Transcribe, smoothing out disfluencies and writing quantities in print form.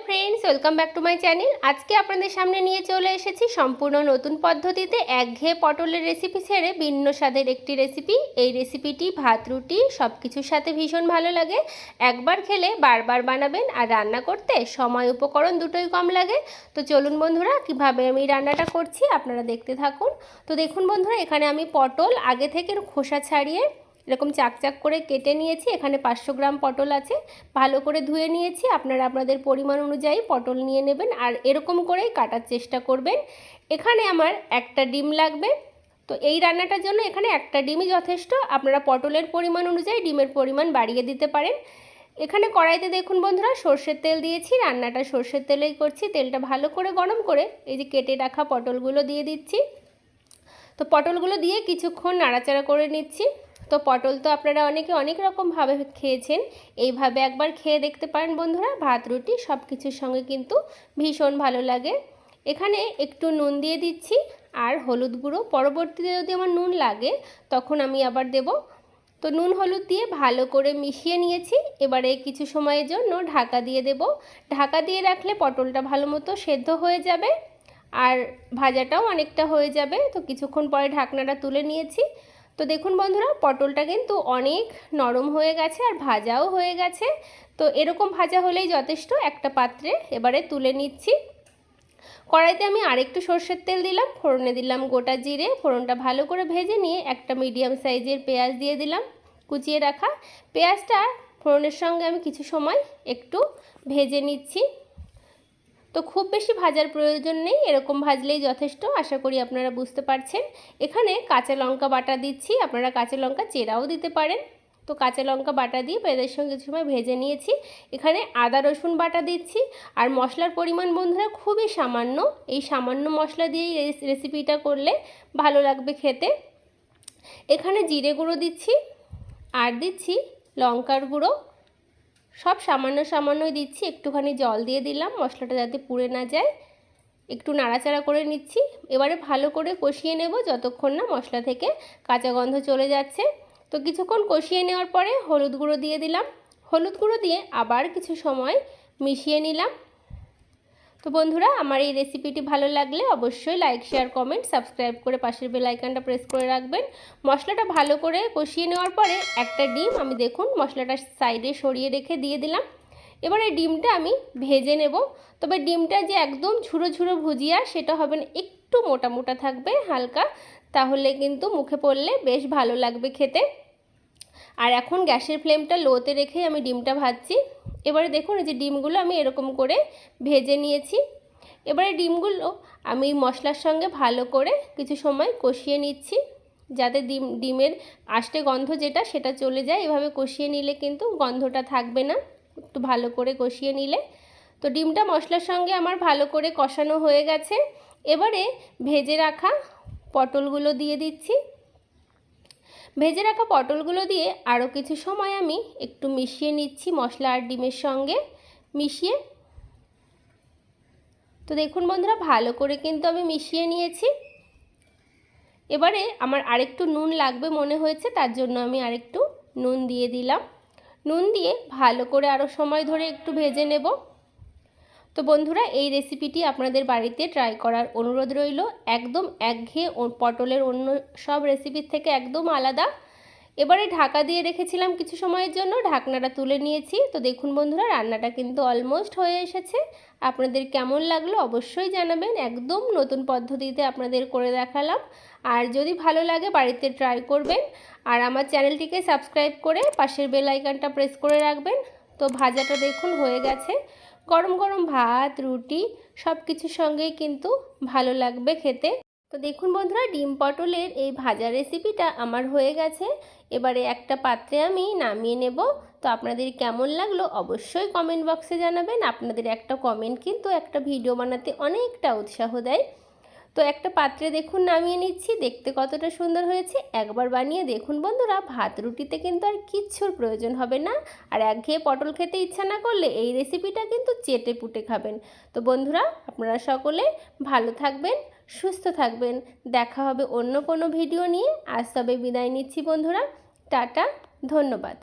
Friends, welcome back to my channel. আজকে আপনাদের সামনে নিয়ে চলে এসেছি সম্পূর্ণ নতুন পদ্ধতিতে একঘেয়ে পটলের রেসিপি ছেড়ে ভিন্ন স্বাদের একটি রেসিপি। এই রেসিপিটি ভাত রুটি সব কিছুর সাথে ভীষণ ভালো লাগে। একবার খেলে বারবার বানাবেন, আর রান্না করতে সময় উপকরণ দুটোই কম লাগে। তো চলুন বন্ধুরা, কিভাবে আমি রান্নাটা করছি আপনারা দেখতে থাকুন। তো দেখুন বন্ধুরা, এখানে আমি পটল আগে থেকে খোসা ছাড়িয়ে এরকম চাকচাক করে কেটে নিয়েছি। এখানে 500 গ্রাম পটল আছে, ভালো করে ধুয়ে নিয়েছি। আপনারা আপনাদের পরিমাণ অনুযায়ী পটল নিয়ে নেবেন, আর এরকম করেই কাটার চেষ্টা করবেন। এখানে আমার একটা ডিম লাগবে। তো এই রান্নাটার জন্য এখানে একটা ডিমই যথেষ্ট। আপনারা পটলের পরিমাণ অনুযায়ী ডিমের পরিমাণ বাড়িয়ে দিতে পারেন। এখানে কড়াইতে দেখুন বন্ধুরা, সর্ষের তেল দিয়েছি। রান্নাটা সর্ষের তেলেই করছি। তেলটা ভালো করে গরম করে এই যে কেটে রাখা পটলগুলো দিয়ে দিচ্ছি। তো পটলগুলো দিয়ে কিছুক্ষণ নাড়াচাড়া করে নিচ্ছি। তো পটল তো আপনারা অনেকে অনেক রকমভাবে খেয়েছেন, এইভাবে একবার খেয়ে দেখতে পারেন বন্ধুরা। ভাত রুটি সব কিছুর সঙ্গে কিন্তু ভীষণ ভালো লাগে। এখানে একটু নুন দিয়ে দিচ্ছি আর হলুদ গুঁড়ো। পরবর্তীতে যদি আমার নুন লাগে তখন আমি আবার দেব। তো নুন হলুদ দিয়ে ভালো করে মিশিয়ে নিয়েছি। এবারে কিছু সময়ের জন্য ঢাকা দিয়ে দেব। ঢাকা দিয়ে রাখলে পটলটা ভালো মতো সেদ্ধ হয়ে যাবে আর ভাজাটাও অনেকটা হয়ে যাবে। তো কিছুক্ষণ পরে ঢাকনাটা তুলে নিয়েছি। তো দেখুন বন্ধুরা, পটলটা কিন্তু অনেক নরম হয়ে গেছে আর ভাজাও হয়ে গেছে। তো এরকম ভাজা হলেই যথেষ্ট। একটা পাত্রে এবারে তুলে নিচ্ছি। কড়াইতে আমি আরেকটু সর্ষের তেল দিলাম, ফোড়নে দিলাম গোটা জিরে। ফোড়নটা ভালো করে ভেজে নিয়ে একটা মিডিয়াম সাইজের পেঁয়াজ দিয়ে দিলাম, কুচিয়ে রাখা। পেঁয়াজটা ফোড়নের সঙ্গে আমি কিছু সময় একটু ভেজে নিচ্ছি। তো খুব বেশি ভাজার প্রয়োজন নেই, এরকম ভাজলেই যথেষ্ট। আশা করি আপনারা বুঝতে পারছেন। এখানে কাঁচা লঙ্কা বাটা দিচ্ছি, আপনারা কাঁচা লঙ্কা চেরাও দিতে পারেন। তো কাঁচা লঙ্কা বাটা দিয়ে পেঁয়াজের সঙ্গে কিছু সময় ভেজে নিয়েছি। এখানে আদা রসুন বাটা দিচ্ছি। আর মশলার পরিমাণ বন্ধুরা খুবই সামান্য। এই সামান্য মশলা দিয়েই রেসিপিটা করলে ভালো লাগবে খেতে। এখানে জিরে গুঁড়ো দিচ্ছি আর দিচ্ছি লঙ্কার গুঁড়ো। সব সামান্য সামান্যই দিচ্ছি। একটুখানি জল দিয়ে দিলাম মশলাটা যাতে পুড়ে না যায়। একটু নাড়াচাড়া করে নিচ্ছি। এবারে ভালো করে কষিয়ে নেব যতক্ষণ না মশলা থেকে কাঁচা গন্ধ চলে যাচ্ছে। তো কিছুক্ষণ কষিয়ে নেওয়ার পরে হলুদ গুঁড়ো দিয়ে দিলাম। হলুদ গুঁড়ো দিয়ে আবার কিছু সময় মিশিয়ে নিলাম। তো বন্ধুরা, আমার এই রেসিপিটি ভালো লাগলে অবশ্যই লাইক শেয়ার কমেন্ট সাবস্ক্রাইব করে পাশের বেল আইকনটা প্রেস করে রাখবেন। মশলাটা ভালো করে কষিয়ে নেওয়ার পরে একটা ডিম আমি দেখুন মশলাটা সাইডে সরিয়ে রেখে দিয়ে দিলাম। এবারে ডিমটা আমি ভেজে নেব। তবে ডিমটা যে একদম ঝুরো ঝুরো ভুজিয়া সেটা হবে না, একটু মোটা মোটা থাকবে হালকা, তাহলে কিন্তু মুখে পড়লে বেশ ভালো লাগবে খেতে। আর এখন গ্যাসের ফ্লেমটা লোতে রেখে আমি ডিমটা ভাজছি। এবারে দেখুন এই যে ডিমগুলো আমি এরকম করে ভেজে নিয়েছি। এবারে ডিমগুলো আমি মশলার সঙ্গে ভালো করে কিছু সময় কষিয়ে নিচ্ছি, যাতে ডিমের আষ্টে গন্ধ যেটা সেটা চলে যায়। এভাবে কষিয়ে নিলে কিন্তু গন্ধটা থাকবে না, একটু ভালো করে কষিয়ে নিলে। তো ডিমটা মশলার সঙ্গে আমার ভালো করে কষানো হয়ে গেছে। এবারে ভেজে রাখা পটলগুলো দিয়ে দিচ্ছি। ভেজে রাখা পটলগুলো দিয়ে আরও কিছু সময় আমি একটু মিশিয়ে নিচ্ছি মশলা আর ডিমের সঙ্গে মিশিয়ে। তো দেখুন বন্ধুরা, ভালো করে কিন্তু আমি মিশিয়ে নিয়েছি। এবারে আমার আরেকটু নুন লাগবে মনে হয়েছে, তার জন্য আমি আরেকটু নুন দিয়ে দিলাম। নুন দিয়ে ভালো করে আরও সময় ধরে একটু ভেজে নেব। তো বন্ধুরা, এই রেসিপিটি আপনাদের বাড়িতে ট্রাই করার অনুরোধ রইল। একদম একঘেয়ে পটলের অন্য সব রেসিপির থেকে একদম আলাদা। এবারে ঢাকা দিয়ে রেখেছিলাম কিছু সময়ের জন্য, ঢাকনাটা তুলে নিয়েছি। তো দেখুন বন্ধুরা, রান্নাটা কিন্তু অলমোস্ট হয়ে এসেছে। আপনাদের কেমন লাগলো অবশ্যই জানাবেন। একদম নতুন পদ্ধতিতে আপনাদের করে দেখালাম। আর যদি ভালো লাগে বাড়িতে ট্রাই করবেন। আর আমার চ্যানেলটিকে সাবস্ক্রাইব করে পাশের বেল আইকনটা প্রেস করে রাখবেন। তো ভাজাটা দেখুন হয়ে গেছে। গরম গরম ভাত রুটি সব কিছুর সঙ্গেই কিন্তু ভালো লাগবে খেতে। তো দেখুন বন্ধুরা, ডিম পটলের এই ভাজা রেসিপিটা আমার হয়ে গেছে। এবারে একটা পাত্রে আমি নামিয়ে নেব। তো আপনাদের কেমন লাগলো অবশ্যই কমেন্ট বক্সে জানাবেন। আপনাদের একটা কমেন্ট কিন্তু একটা ভিডিও বানাতে অনেকটা উৎসাহ দেয়। তো একটা পাত্রে দেখুন নামিয়ে নিচ্ছি। দেখতে কতটা সুন্দর হয়েছে, একবার বানিয়ে দেখুন বন্ধুরা। ভাত রুটিতে কিন্তু আর কিচ্ছুর প্রয়োজন হবে না। আর একঘেয়ে পটল খেতে ইচ্ছা না করলে এই রেসিপিটা কিন্তু চেটে পুটে খাবেন। তো বন্ধুরা, আপনারা সকলে ভালো থাকবেন, সুস্থ থাকবেন। দেখা হবে অন্য কোনো ভিডিও নিয়ে। আজ তবে বিদায় নিচ্ছি বন্ধুরা। টাটা, ধন্যবাদ।